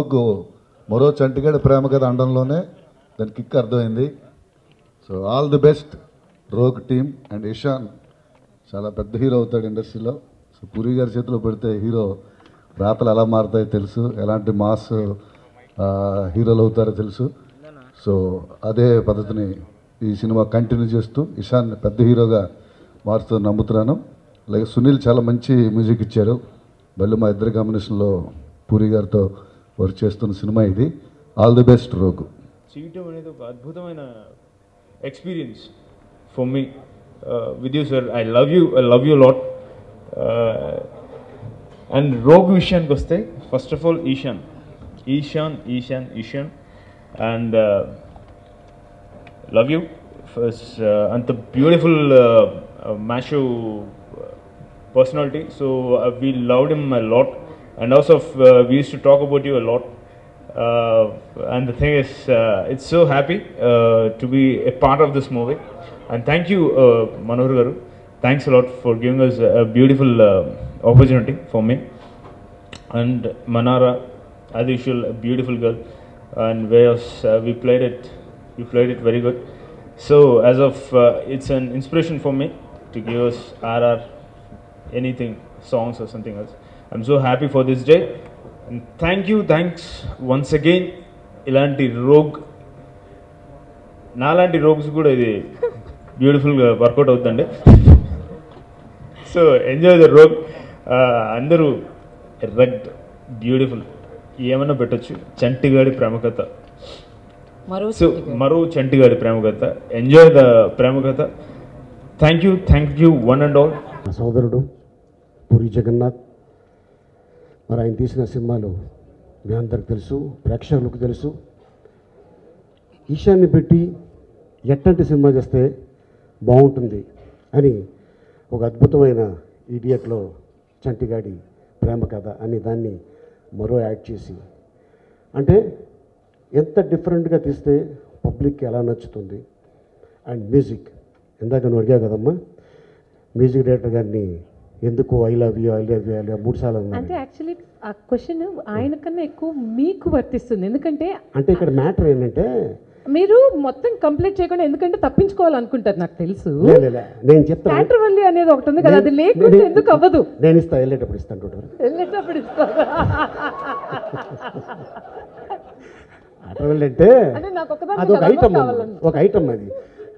Rogue మరో చంటిగాడి ప్రేమ కథ అనడంలోనే దాని కిక్ అర్థమైంది. So all the best rogue team. And Ishan చాలా పెద్ద హీరో అవుతాడు ఇండస్ట్రీలో. సో పూరి గారి చేతిలో పెడితే హీరో రాతలు ఎలా మారుతాయో తెలుసు, ఎలాంటి మాస్ హీరోలు అవుతారో తెలుసు. సో అదే పద్ధతిని ఈ సినిమా కంటిన్యూ చేస్తూ ఇషాన్ పెద్ద హీరోగా మారుతూ నమ్ముతున్నాను. అలాగే సునీల్ చాలా మంచి మ్యూజిక్ ఇచ్చారు. మళ్ళీ మా ఇద్దరి కాంబినేషన్లో పూరి గారితో వర్క్ చేస్తున్న సినిమా ఇది. All the best rogue. చేయటం అనేది ఒక అద్భుతమైన experience for me with you sir. I love you lot. And rogue విషయానికి వస్తే first of all Ishan and love you first. అంత beautiful macho personality, so we loved him a lot, and also we used to talk about you a lot, and the thing is it's so happy to be a part of this movie, and thank you Manohar garu, thanks a lot for giving us a beautiful opportunity for me. And Manara, as usual, a beautiful girl, and we played it very good. So as of it's an inspiration for me to give us RR anything, songs or something else. I'm so happy for this day, and thanks once again. Ilanti rogue nalanti rogues kuda idi beautiful workout avutandi. So enjoy the rogue. Andaru red beautiful ఏమన్నా పెట్టొచ్చు. చంటిగాడి ప్రేమకథ, మరో చంటిగాడి ప్రేమకథ. Enjoy the ప్రేమకథ. Thank you one and all. సోదరుడు పూరి జగన్నాథ్, మరి ఆయన తీసిన సినిమాలు మీ అందరికి తెలుసు, ప్రేక్షకులకు తెలుసు. ఈశాన్ని పెట్టి ఎట్టంటి సినిమా చేస్తే బాగుంటుంది అని ఒక అద్భుతమైన ఈడియట్లో చంటిగాడి ప్రేమ కథ అని దాన్ని మరో యాడ్ చేసి, అంటే ఎంత డిఫరెంట్గా తీస్తే పబ్లిక్కి ఎలా నచ్చుతుంది. అండ్ మ్యూజిక్, ఇందాక నువ్వు అడిగా కదమ్మా, మ్యూజిక్ డైరెక్టర్ గారిని ఎందుకు ఐ లవ్ యూ 3 సార్లు అంటే యాక్చువల్లీ ఆ క్వశ్చన్ ఆయన కన్నా ఎక్కువ మీకు వర్తిస్తుంది. ఎందుకంటే ఇక్కడ మ్యాటర్ ఏంటంటే మీరు మొత్తం కంప్లీట్ చేయకుండా ఎందుకంటే తప్పించుకోవాలనుకుంటారు నాకు తెలుసు. నేను చెప్తాను, థియేటర్వల్లి అనేది ఒకటి ఉంది కదా, అది లేకుండా ఎందుకు అవ్వదు. నేను వెళ్ళేటప్పుడు ఇస్తాను అంటే అదొక ఐటమ్, ఒక ఐటమ్ అది.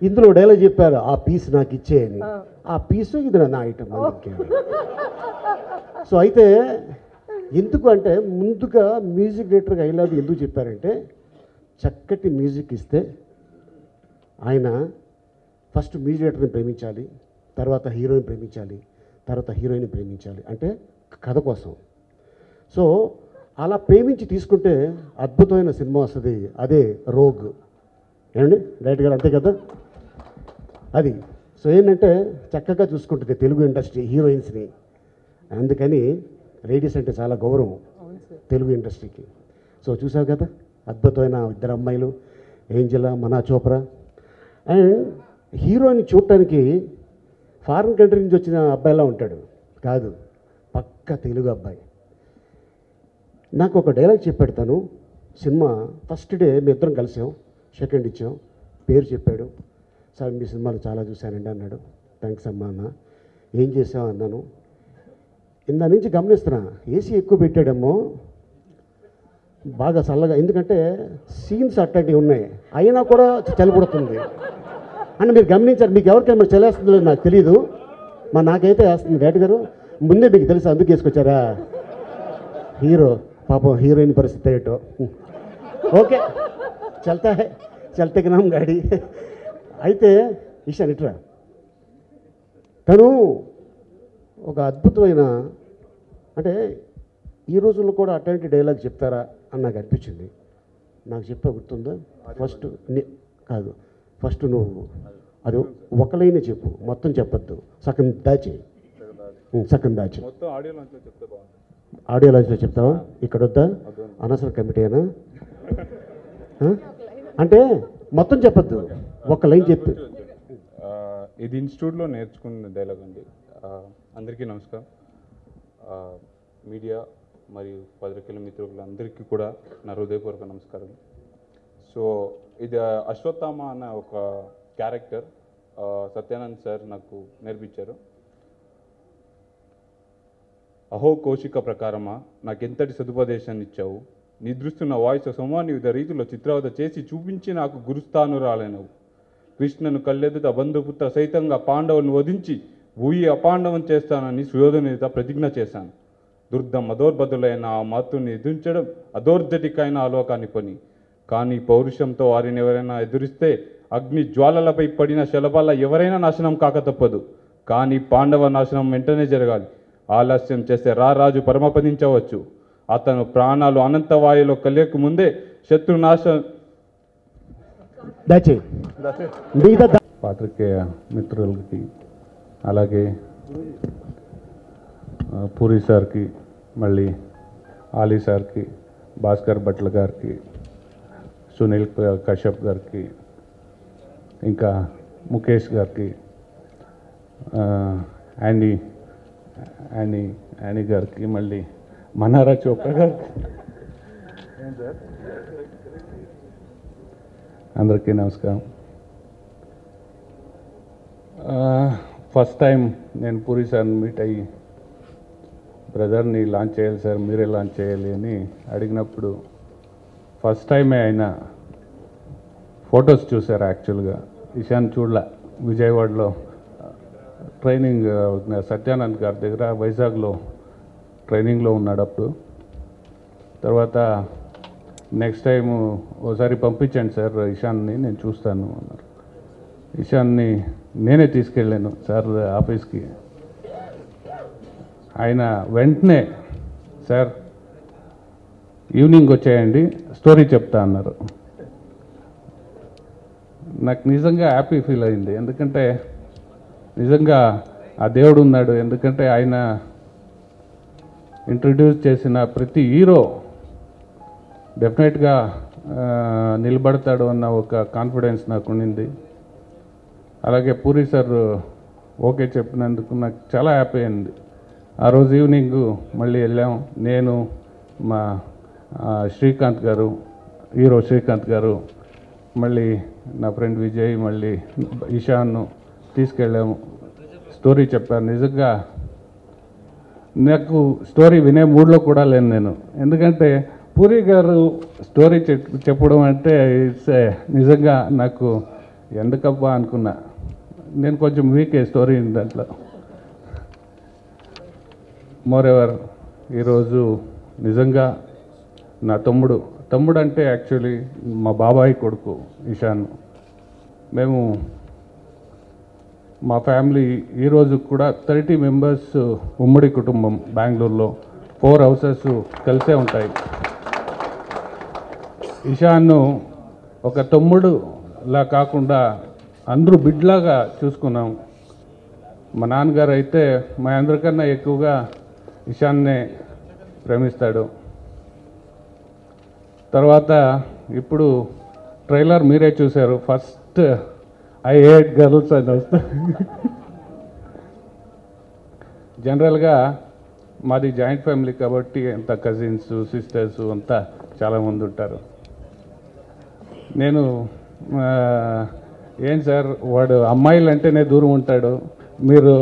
ఇందులో డైలాగ్ చెప్పారు, ఆ పీస్ నాకు ఇచ్చేయని. ఆ పీసు ఇది నా ఐటమ్. సో అయితే ఎందుకు అంటే ముందుగా మ్యూజిక్ డైరెక్టర్గా ఐ లవ్ యూ ఎందుకు చెప్పారంటే, చక్కటి మ్యూజిక్ ఇస్తే ఆయన ఫస్ట్ మ్యూజిక్ డైరెక్టర్ని ప్రేమించాలి, తర్వాత హీరోయిన్ ప్రేమించాలి, తర్వాత హీరోయిన్ ప్రేమించాలి, అంటే కథ కోసం. సో అలా ప్రేమించి తీసుకుంటే అద్భుతమైన సినిమా వస్తుంది. అదే రోగ్. ఏమండి డైరెక్టర్ గారు, అంతే కదా అది. సో ఏంటంటే చక్కగా చూసుకుంటుంది తెలుగు ఇండస్ట్రీ హీరోయిన్స్ని. అందుకని లేడీస్ అంటే చాలా గౌరవం తెలుగు ఇండస్ట్రీకి. సో చూసావు కదా, అద్భుతమైన 2 అమ్మాయిలు, ఏంజెలా, మనా చోప్రా. అండ్ హీరోని చూడటానికి ఫారిన్ కంట్రీ నుంచి వచ్చిన అబ్బాయిలా ఉంటాడు కాదు, పక్క తెలుగు అబ్బాయి. నాకు ఒక డైలాగ్ చెప్పాడు సినిమా ఫస్ట్ డే. మీ ఇద్దరం కలిసాం, సెకండ్ ఇచ్చాం, పేరు చెప్పాడు. సార్ మీ సినిమాలు చాలా చూశానండి అన్నాడు. థ్యాంక్స్ అమ్మా అన్న. ఏం చేసావు అన్నాను. ఇందా నుంచి గమనిస్తున్నా, ఏసీ ఎక్కువ పెట్టాడేమో, బాగా చల్లగా, ఎందుకంటే సీన్స్ అట్లాంటివి ఉన్నాయి, అయినా కూడా చలిపడుతుంది అని మీరు గమనించారు. మీకు ఎవరికైనా చలేస్తుందో లేదు నాకు తెలియదు, నాకైతే వేస్తుంది. డైరెక్టర్ గారు ముందే మీకు తెలుసు, అందుకు వేసుకొచ్చారా. హీరో పాపం, హీరోయిన్ పరిస్థితి ఏటో. ఓకే చల్తే నాం గాడి. అయితే ఈశాన్ ఇట్రా, తను ఒక అద్భుతమైన, అంటే ఈ రోజుల్లో కూడా అట్లాంటి డైలాగ్ చెప్తారా అని నాకు అనిపించింది. నాకు చెప్పా గుర్తుందా, ఫస్ట్ నువ్వు అది ఒక లైనే చెప్పు, మొత్తం చెప్పొద్దు, సగం దాచి. ఆడియో లాంచ్లో చెప్తావా? ఇక్కడ వద్దా? అనవసర కమిటీనా? అంటే మొత్తం చెప్పొద్దు, ఒక లైన్ చెప్పు. ఇది ఇన్స్టిట్యూట్లో నేర్చుకున్న డైలాగ్ అండి. అందరికీ నమస్కారం. మీడియా మరియు పత్రికల మిత్రులందరికీ కూడా నా హృదయపూర్వక నమస్కారం. సో ఇది అశ్వత్థామ అన్న ఒక క్యారెక్టర్ సత్యానంద్ సార్ నాకు నేర్పించారు. అహో కౌశిక ప్రకారమా నాకెంతటి సదుపదేశాన్ని ఇచ్చావు, నిద్రిస్తున్న వాయిస్ సోమాన్ని వివిధ రీతిలో చిత్రవద చేసి చూపించి నాకు గురుస్థానురాలైనవు. కృష్ణను కళ్ళెదుట బంధుపుత్ర సైతంగా పాండవులను వధించి భూయి అపాండవం చేస్తానని సుయోధనుడితో ప్రతిజ్ఞ చేశాను. దుర్ధం అదోర్బదులైన ఆ మాతృని ఎదురించడం అదోర్జటికైన ఆలోకాన్ని పని. కానీ పౌరుషంతో వారిని ఎవరైనా ఎదురిస్తే అగ్ని జ్వాలలపై పడిన శలభాల ఎవరైనా నాశనం కాక తప్పదు. కానీ పాండవ నాశనం వెంటనే జరగాలి. ఆలస్యం చేస్తే రారాజు పరమపదించవచ్చు. అతను ప్రాణాలు అనంతవాయులో కలియక ముందే శత్రునాశనం. పాత్రికేయ మిత్రులకి, అలాగే పూరి సార్కి, మళ్ళీ ఆలీ సార్కి, భాస్కర్ భట్ల గారికి, సునీల్ కశ్యప్ గారికి, ఇంకా ముఖేష్ గారికి, యానీ గారికి, మళ్ళీ మనారా చోప్రా గారికి, అందరికీ నమస్కారం. ఫస్ట్ టైం నేను పూరి సార్ని మీట్ అయ్యి బ్రదర్ని లాంచ్ చేయాలి సార్, మీరే లాంచ్ చేయాలి అని అడిగినప్పుడు ఫస్ట్ టైమే ఆయన ఫొటోస్ చూశారు. యాక్చువల్గా ఇషాన్ చూడలే. విజయవాడలో ట్రైనింగ్ సత్యానంద్ గారి దగ్గర వైజాగ్లో ట్రైనింగ్లో ఉన్నాడు అప్పుడు. తర్వాత నెక్స్ట్ టైం ఓసారి పంపించండి సార్ ఇషాన్ని, నేను చూస్తాను అన్నారు. ఇషాన్ని నేనే తీసుకెళ్ళాను సార్ ఆఫీస్కి. ఆయన వెంటనే సార్ ఈవినింగ్ వచ్చేయండి స్టోరీ చెప్తా అన్నారు. నాకు నిజంగా హ్యాపీ ఫీల్ అయింది. ఎందుకంటే నిజంగా ఆ దేవుడు ఉన్నాడు. ఎందుకంటే ఆయన ఇంట్రడ్యూస్ చేసిన ప్రతి హీరో డెఫినెట్గా నిలబడతాడు అన్న ఒక కాన్ఫిడెన్స్ నాకు ఉండింది. అలాగే పూరి సార్ ఓకే చెప్పినందుకు నాకు చాలా హ్యాపీ అయింది. ఆ రోజు ఈవినింగ్ మళ్ళీ వెళ్ళాం. నేను, మా శ్రీకాంత్ గారు, హీరో శ్రీకాంత్ గారు, మళ్ళీ నా ఫ్రెండ్ విజయ్, మళ్ళీ ఇషాన్ను తీసుకెళ్ళాము. స్టోరీ చెప్పాను. నిజంగా నాకు స్టోరీ వినే మూడ్లో కూడా లేను నేను. ఎందుకంటే పూరి గారు స్టోరీ చెప్పడం అంటే ఇట్స్ నిజంగా నాకు ఎందుకబ్బా అనుకున్నా. నేను కొంచెం వీకే స్టోరీ దాంట్లో. మోరెవర్ ఈరోజు నిజంగా నా తమ్ముడు అంటే యాక్చువల్లీ మా బాబాయ్ కొడుకు ఇషాన్. మేము మా ఫ్యామిలీ ఈరోజు కూడా 30 మెంబర్స్ ఉమ్మడి కుటుంబం. బెంగళూరులో 4 హౌసెస్ కలిసే ఉంటాయి. ఇషాన్ను ఒక తమ్ముడులా కాకుండా అందరూ బిడ్లాగా చూసుకున్నాం. మా నాన్నగారు అయితే మా అందరికన్నా ఎక్కువగా ఇషాన్నే ప్రేమిస్తాడు. తర్వాత ఇప్పుడు ట్రైలర్ మీరే చూశారు. ఫస్ట్ ఐ హేట్ గర్ల్స్ అని వస్తుంది. జనరల్గా మాది జాయింట్ ఫ్యామిలీ కాబట్టి అంత కజిన్స్, సిస్టర్స్ అంతా చాలామంది ఉంటారు. నేను ఏం సార్ వాడు అమ్మాయిలు అంటేనే దూరం ఉంటాడు, మీరు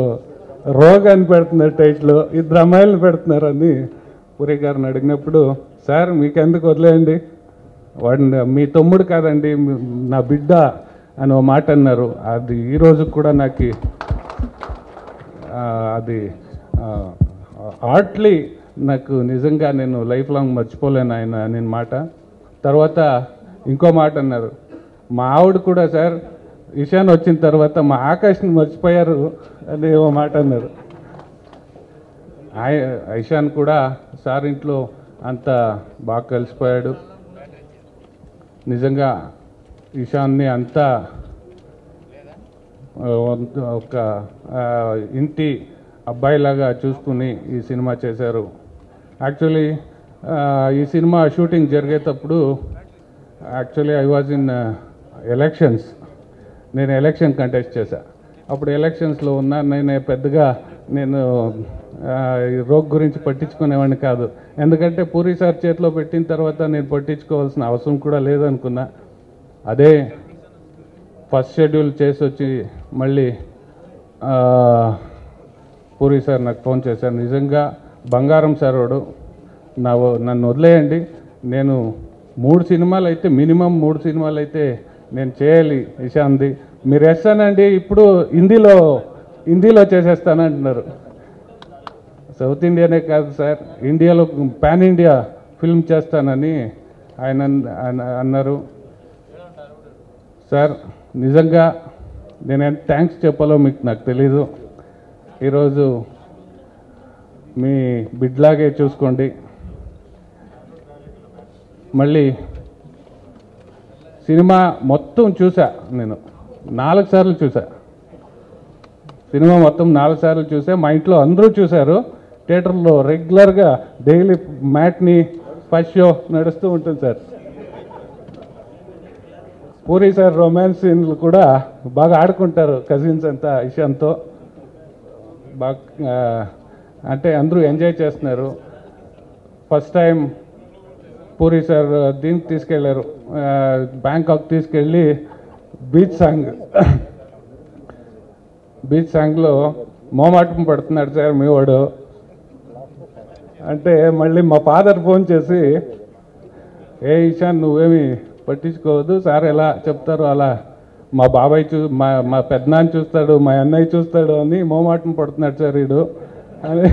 రోగాన్ని పెడుతున్నారు టైట్లో, 2 అమ్మాయిలను పెడుతున్నారని పూరి గారిని అడిగినప్పుడు, సార్ మీకెందుకు వదిలేయండి, వాడిని మీ తమ్ముడు కాదండి నా బిడ్డ అని ఒక మాట అన్నారు. అది ఈరోజు కూడా నాకు అది ఆర్ట్లీ నాకు నిజంగా నేను లైఫ్ లాంగ్ మర్చిపోలేను ఆయన నేను మాట. తర్వాత ఇంకో మాట అన్నారు, మా ఆవిడ కూడా సార్ ఇషాన్ వచ్చిన తర్వాత మా ఆకాష్ని మర్చిపోయారు అని ఓ మాట అన్నారు. ఇషాన్ కూడా సార్ ఇంట్లో అంత బాగా కలిసిపోయాడు. నిజంగా ఇషాన్ని అంతా ఒక ఇంటి అబ్బాయిలాగా చూసుకుని ఈ సినిమా చేశారు. యాక్చువల్లీ ఈ సినిమా షూటింగ్ జరిగేటప్పుడు actually I was in elections. నేను ఎలక్షన్ కంటెస్ట్ చేశా. అప్పుడు ఎలక్షన్స్లో ఉన్నా. నేను పెద్దగా నేను ఈ రోగ్ గురించి పట్టించుకునేవాడిని కాదు. ఎందుకంటే పూరి సార్ చేతిలో పెట్టిన తర్వాత నేను పట్టించుకోవాల్సిన అవసరం కూడా లేదనుకున్నా. అదే ఫస్ట్ షెడ్యూల్ చేసి వచ్చి మళ్ళీ పూరి సార్ నాకు ఫోన్ చేశారు. నిజంగా బంగారం సార్ వాడు, నన్ను వదిలేయండి, నేను 3 సినిమాలు అయితే మినిమం 3 సినిమాలు అయితే నేను చేయాలి ఇషాంది, మీరు వేస్తానండి ఇప్పుడు హిందీలో చేసేస్తానంటున్నారు. సౌత్ ఇండియానే కాదు సార్, ఇండియాలో పాన్ ఇండియా ఫిల్మ్ చేస్తానని ఆయన అన్నారు. సార్ నిజంగా నేను థ్యాంక్స్ చెప్పాలో మీకు నాకు తెలీదు. ఈరోజు మీ బిడ్లాగే చూసుకోండి. మళ్ళీ సినిమా మొత్తం చూసా, నేను 4 సార్లు చూసా. సినిమా మొత్తం 4 సార్లు చూసా. మా ఇంట్లో అందరూ చూశారు. థియేటర్లో రెగ్యులర్గా డైలీ మ్యాట్ని ఫస్ట్ షో నడుస్తూ ఉంటుంది సార్. పూరి సార్ రొమాన్స్ సీన్లు కూడా బాగా ఆడుకుంటారు కజిన్స్ అంతా ఇషాన్తో. బాగా అంటే అందరూ ఎంజాయ్ చేస్తున్నారు. ఫస్ట్ టైం పూరి సార్ దీనికి తీసుకెళ్ళారు, బ్యాంకాక్ తీసుకెళ్ళి బీచ్ సాంగ్లో మోమాటం పడుతున్నాడు సార్ మీ వాడు అంటే, మళ్ళీ మా ఫాదర్ ఫోన్ చేసి, ఏ ఇషాన్ నువ్వేమి పట్టించుకోవద్దు, సార్ ఎలా చెప్తారో అలా మా బాబాయ్ మా పెద్దనాన్న చూస్తాడు, మా అన్నయ్య చూస్తాడు అని మోమాటం పడుతున్నాడు సార్ వీడు అని.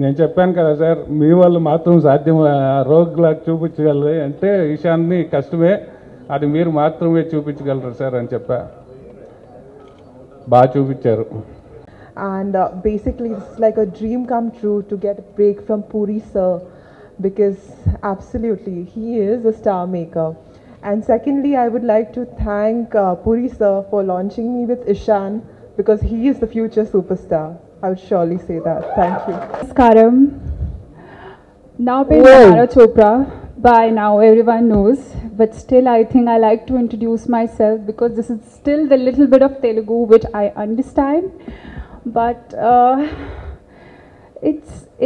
నేను చెప్పాను కదా సార్, మీ వాళ్ళు మాత్రం సాధ్యం రోగ్లా చూపించగలరు అంటే ఇషాన్ని కష్టమే, అది మీరు మాత్రమే చూపించగలరు సార్ అని చెప్పా. బాగా చూపించారు. And basically it's like a dream come true to get a break from Puri sir, because absolutely he is a star maker. And secondly, I would like to thank Puri sir for launching me with Ishan, because he is the future superstar. I would surely say that. Thank you. Namaskaram. Now being Manara Chopra, by now everyone knows, but still I think I like to introduce myself because this is still the little bit of Telugu which I understand. But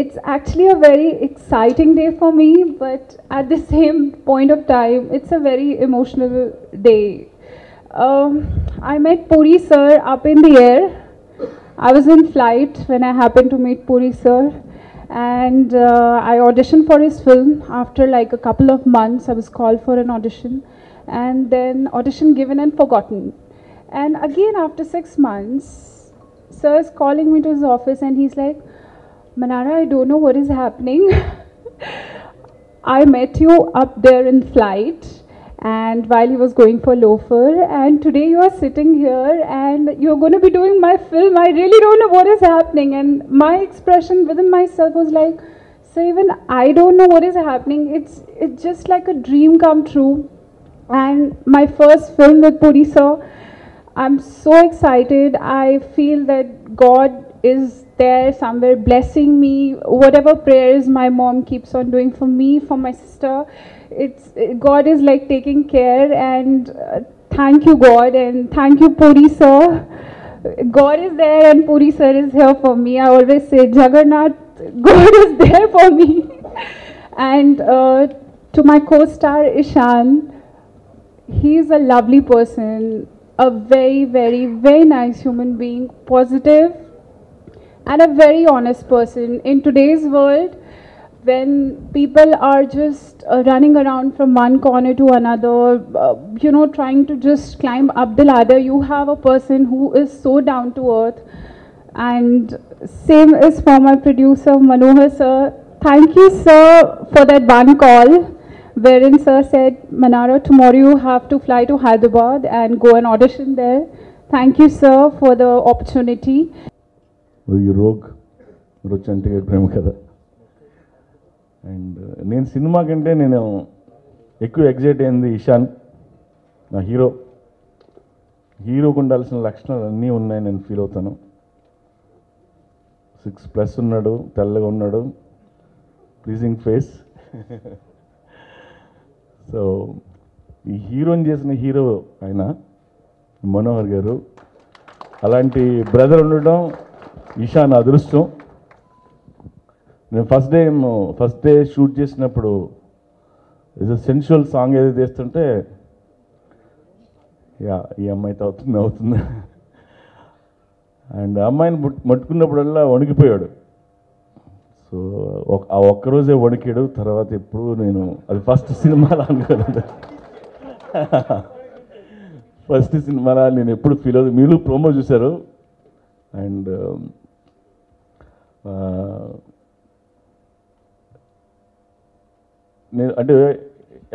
it's actually a very exciting day for me, but at the same point of time it's a very emotional day. I met Puri sir up in the air. I was in flight when I happened to meet Puri sir, and I auditioned for his film. After like a couple of months I was called for an audition, and then audition given and forgotten. And again after 6 months, sir is calling me to his office and he's like, Manara, I don't know what is happening. I met you up there in flight and while he was going for Loafer, and today you are sitting here and you're going to be doing my film. I really don't know what is happening. And my expression within myself was like, so even I don't know what is happening. It's just like a dream come true. And my first film with Puri sir, I'm so excited. I feel that God is there somewhere blessing me. Whatever prayers my mom keeps on doing for me, for my sister, God is like taking care. And thank you God, and thank you Puri sir. God is there and Puri sir is here for me. I always say Jagannath, God is there for me. And to my co-star Ishan, he is a lovely person, a very, very, very nice human being, positive and a very honest person. In today's world, when people are just running around from one corner to another, trying to just climb up the ladder, you have a person who is so down to earth. And same is for my producer Manohar sir. Thank you sir for that one call wherein sir said, Manara, tomorrow you have to fly to Hyderabad and go and audition there. Thank you sir for the opportunity. ఈ rogue చంటిగడ్ ప్రేమ కథ. And నేను cinema కంటే నేను ఎక్కువ excite అయింది ఇషాన్, నా హీరోకు ఉండాల్సిన లక్షణాలు అన్నీ ఉన్నాయి నేను ఫీల్ అవుతాను. 6+ ఉన్నాడు, తెల్లగా ఉన్నాడు, ప్లీజింగ్ ఫేస్. సో ఈ హీరోని చేసిన హీరో ఆయన మనోహర్ గారు. అలాంటి బ్రదర్ ఉండడం ఇషాన్ అదృష్టం. నేను ఫస్ట్ డే షూట్ చేసినప్పుడు సెన్షువల్ సాంగ్ ఏదైతే చేస్తుంటే ఈ అమ్మాయితో అవుతుంది అండ్ అమ్మాయిని మట్టుకున్నప్పుడల్లా వణికిపోయాడు. సో ఆ ఒక్కరోజే వణికాడు. తర్వాత ఎప్పుడు నేను అది ఫస్ట్ సినిమాలో అనుకోలేదు. ఫస్ట్ సినిమాలో నేను ఎప్పుడు ఫీల్ అవుతుంది. మీరు ప్రోమో చూశారు అండ్ నేను అంటే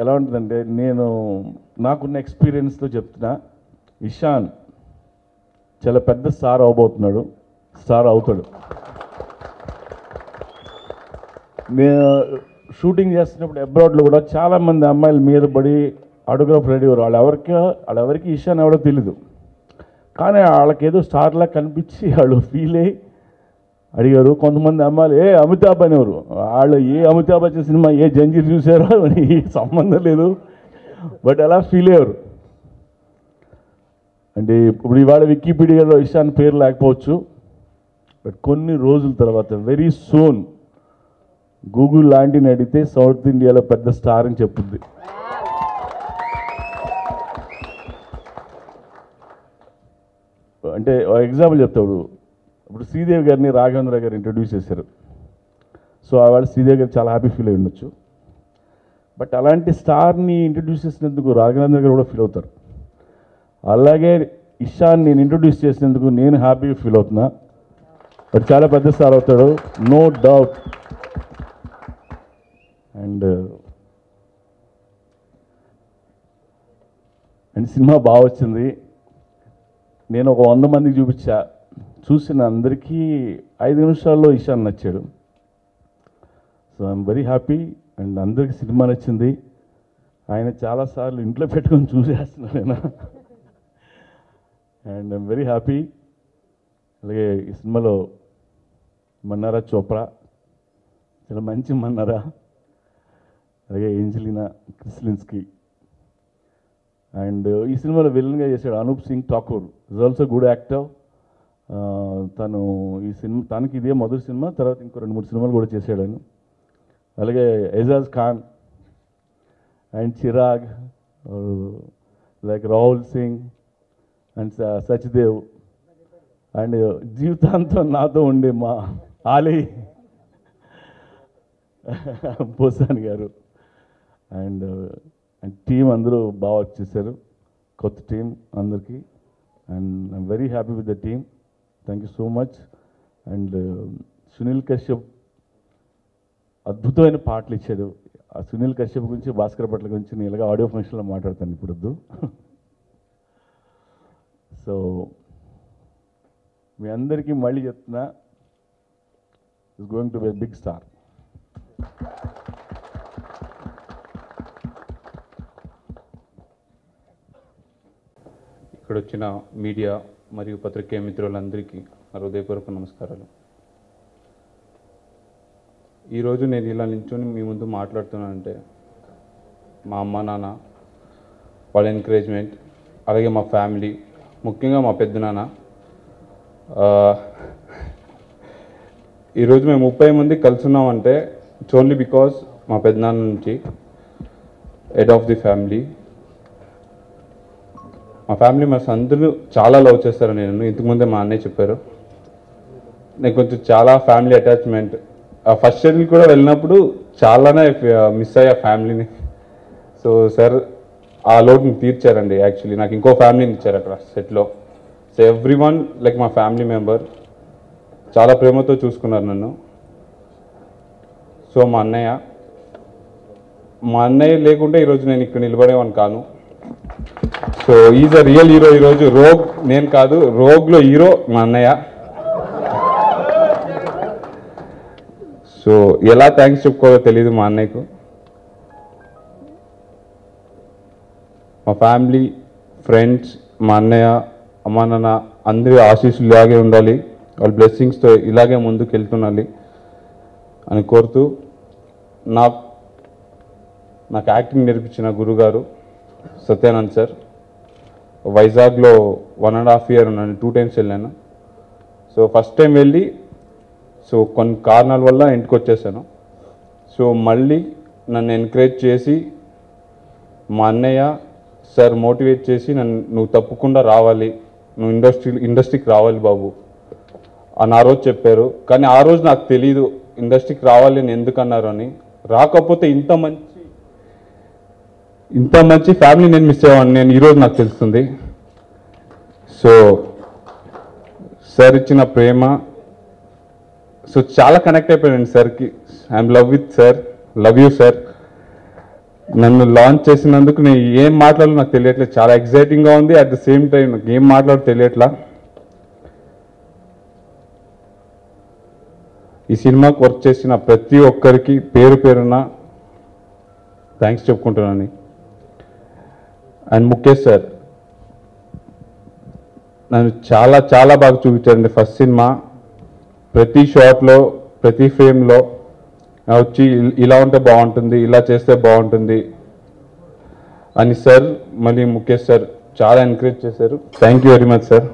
ఎలా ఉంటుందంటే నేను నాకున్న ఎక్స్పీరియన్స్తో చెప్తున్నా, ఇషాన్ చాలా పెద్ద స్టార్ అవబోతున్నాడు, స్టార్ అవుతాడు. నేను షూటింగ్ చేస్తున్నప్పుడు అబ్రాడ్లో కూడా చాలామంది అమ్మాయిల మీద పడి ఆటోగ్రాఫ్ రెడీ అయ్యారు. వాళ్ళెవరికి ఇషాన్ ఎవడో తెలీదు, కానీ వాళ్ళకేదో స్టార్లా కనిపించి వాళ్ళు ఫీల్ అయ్యి అడిగారు. కొంతమంది అమ్మాయిలు అమితాబ్ అనేవారు. వాళ్ళు అమితాబ్ వచ్చే సినిమా జంజీర్ చూసారో అని సంబంధం లేదు, బట్ అలా ఫీల్ అయ్యారు. అంటే ఇప్పుడు ఇవాళ వికీపీడియాలో ఇషాన్ పేరు లేకపోవచ్చు, బట్ కొన్ని రోజుల తర్వాత వెరీ సూన్ గూగుల్ లాంటిని అడిగితే సౌత్ ఇండియాలో పెద్ద స్టార్ అని చెప్పుద్ది. అంటే ఎగ్జాంపుల్ చెప్తాడు, ఇప్పుడు శ్రీదేవి గారిని రాఘవేంద్ర గారు ఇంట్రడ్యూస్ చేశారు. సో వాళ్ళు శ్రీదేవి గారు చాలా హ్యాపీ ఫీల్ అయి ఉండొచ్చు, బట్ అలాంటి స్టార్ని ఇంట్రడ్యూస్ చేసినందుకు రాఘవేంద్ర గారు కూడా ఫీల్ అవుతారు. అలాగే ఇషాన్ నేను ఇంట్రడ్యూస్ చేసినందుకు నేను హ్యాపీగా ఫీల్ అవుతున్నా. బట్ చాలా పెద్ద స్టార్ అవుతాడు, నో డౌట్. అండ్ సినిమా బాగా వచ్చింది. నేను ఒక 100 మందికి చూసిన అందరికీ 5 నిమిషాల్లో ఇషాన్ నచ్చాడు. So I'm very happy and అందరికీ సినిమా నచ్చింది. ఆయన చాలాసార్లు ఇంట్లో పెట్టుకొని చూసేస్తున్నాను నేను. And I'm very happy. అలాగే ఈ సినిమాలో మన్నారా చోప్రా చాలా మంచి మన్నారా, అలాగే ఏంజలినా క్రిస్లిన్స్కీ. అండ్ ఈ సినిమాలో విలన్గా చేశాడు Anoop Singh Thakur, is also good actor. తనకి ఇదే మొదటి సినిమా, తర్వాత ఇంకో 2-3 సినిమాలు కూడా చేశాడు ఆయన. అలాగే Ejaz Khan and Chirag, like Rahul Singh and Sachdev, and జీవితాంతం నాతో ఉండే మా ఆలీ పోసాని గారు అండ్ టీం అందరూ బాగా వచ్చేసారు, కొత్త టీం అందరికీ. And I'm very happy with the team. Thank you so much. And Sunil Kashyap అద్భుతమైన పాటలు ఇచ్చాడు. ఆ సునీల్ కశ్యప్ గురించి, భాస్కర్ భట్ల గురించి నేను ఇలాగ ఆడియో ఫంక్షన్లో మాట్లాడతాను ఇప్పుడు వద్దు. సో మీ అందరికీ మళ్ళీ చెప్తున్నా, is going to be big star. ఇక్కడ వచ్చిన మీడియా మరియు పత్రికే మిత్రులందరికీ హృదయపూర్వక నమస్కారాలు. ఈరోజు నేను ఇలా నిల్చొని మీ ముందు మాట్లాడుతున్నానంటే మా అమ్మ నాన్న వాళ్ళ ఎంకరేజ్మెంట్, అలాగే మా ఫ్యామిలీ, ముఖ్యంగా మా పెద్దనాన్న. ఈరోజు మేము 30 మంది కలిసి ఉన్నామంటే ఇట్స్ ఓన్లీ బికాస్ మా పెద్దనాన్న నుంచి, హెడ్ ఆఫ్ ది ఫ్యామిలీ. మా ఫ్యామిలీ మెంబర్స్ అందరూ చాలా లవ్ చేస్తారు. నేను ఇంతకుముందే మా అన్నయ్య చెప్పారు, నేను కొంచెం చాలా ఫ్యామిలీ అటాచ్మెంట్. ఫస్ట్ షెడ్యూల్ కూడా వెళ్ళినప్పుడు చాలానే మిస్ అయ్యా ఫ్యామిలీని. సో సార్ ఆ లోటుని తీర్చారండి. యాక్చువల్లీ నాకు ఇంకో ఫ్యామిలీని ఇచ్చారు అక్కడ సెట్లో. సో ఎవ్రీ వన్ లైక్ మా ఫ్యామిలీ మెంబర్ చాలా ప్రేమతో చూసుకున్నారు నన్ను. సో మా అన్నయ్య లేకుంటే ఈరోజు నేను ఇక్కడ నిలబడేవాడిని కాను. So is a real hero. ఈరోజు రోగ్ నేను కాదు, రోగ్లో హీరో మా అన్నయ్య. సో ఎలా థ్యాంక్స్ చెప్పుకోవాలో తెలియదు మా అన్నయ్యకు. మా ఫ్యామిలీ, ఫ్రెండ్స్, మా అన్నయ్య, అమ్మా నాన్న అందరి ఆశీస్సులు ఇలాగే ఉండాలి, వాళ్ళ బ్లెస్సింగ్స్తో ఇలాగే ముందుకు వెళ్తుండాలి అని కోరుతూ, నాకు యాక్టింగ్ నేర్పించిన గురుగారు సత్యానంద్ సార్, వైజాగ్లో 1.5 year ఉన్నాను, 2 times వెళ్ళాను. సో ఫస్ట్ టైం వెళ్ళి సో కొన్ని కారణాల వల్ల ఇంటికి వచ్చేసాను. సో మళ్ళీ నన్ను ఎంకరేజ్ చేసి మా అన్నయ్య సార్ మోటివేట్ చేసి నువ్వు తప్పకుండా రావాలి, నువ్వు ఇండస్ట్రీకి రావాలి బాబు అని ఆ రోజు చెప్పారు. కానీ ఆ రోజు నాకు తెలీదు ఇండస్ట్రీకి రావాలి అని ఎందుకన్నారు అని. రాకపోతే ఇంత మంచి ఫ్యామిలీ నేను మిస్ అయ్యాను నేను ఈరోజు నాకు తెలుస్తుంది. సో సార్ ఇచ్చిన ప్రేమ, సో చాలా కనెక్ట్ అయిపోయాను సార్కి. I'm love with sir, love you sir. నన్ను లాంచ్ చేసినందుకు నేను ఏం మాట్లాడాలో నాకు తెలియట్లేదు, చాలా ఎగ్జైటింగ్గా ఉంది. అట్ ద సేమ్ టైం నాకు ఏం మాట్లాడో తెలియట్లా. ఈ సినిమాకి వర్క్ చేసిన ప్రతి ఒక్కరికి పేరు పేరున థ్యాంక్స్ చెప్పుకుంటున్నాను. అండ్ ముఖేష్ సార్ నన్ను చాలా చాలా బాగా చూపించారండి. ఫస్ట్ సినిమా ప్రతి షాట్లో ప్రతి ఫ్రేమ్లో వచ్చి ఇలా ఉంటే బాగుంటుంది, ఇలా చేస్తే బాగుంటుంది అని సార్ మళ్ళీ ముఖేష్ సార్ చాలా ఎంకరేజ్ చేశారు. Thank you very much sir.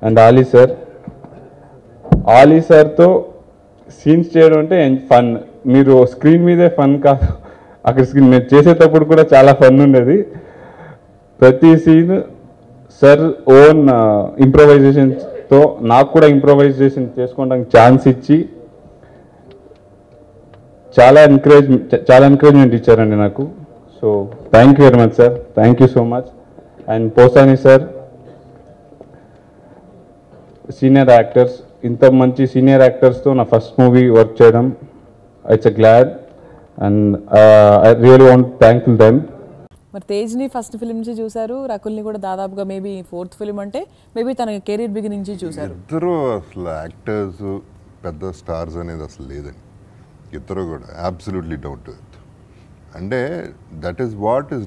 And Ali సార్తో సీన్స్ చేయడం అంటే ఫన్. మీరు స్క్రీన్ మీదే ఫన్ కాదు, అక్కడ స్క్రీన్ మీరు చేసేటప్పుడు కూడా చాలా ఫన్ ఉండేది. ప్రతి సీన్ సార్ ఓన్ ఇంప్రొవైజేషన్తో నాకు కూడా ఇంప్రొవైజేషన్ చేసుకోవడానికి ఛాన్స్ ఇచ్చి చాలా ఎంకరేజ్మెంట్ ఇచ్చారండి నాకు. So thank you very much sir, thank you so much. And Posani sir, senior actors, ఇంత మంచి సీనియర్ యాక్టర్స్తో నా ఫస్ట్ మూవీ వర్క్ చేయడం, it's a glad and I really want thank them. మరి తేజ్ని ఫస్ట్ ఫిలిం నుంచి చూశారు, రకుల్ని కూడా దాదాపుగా మేబీ 4th ఫిలిం అంటే మేబీ తన కెరీర్ బిగినింగ్ నుంచి చూశారు. ఇద్దరు అసలు యాక్టర్స్ పెద్ద స్టార్స్ అనేది అసలు లేదండి. ఇద్దరు కూడా అబ్సల్యూట్లీ డౌన్ టు ఎర్త్. అంటే దట్ ఈస్ వాట్ ఈస్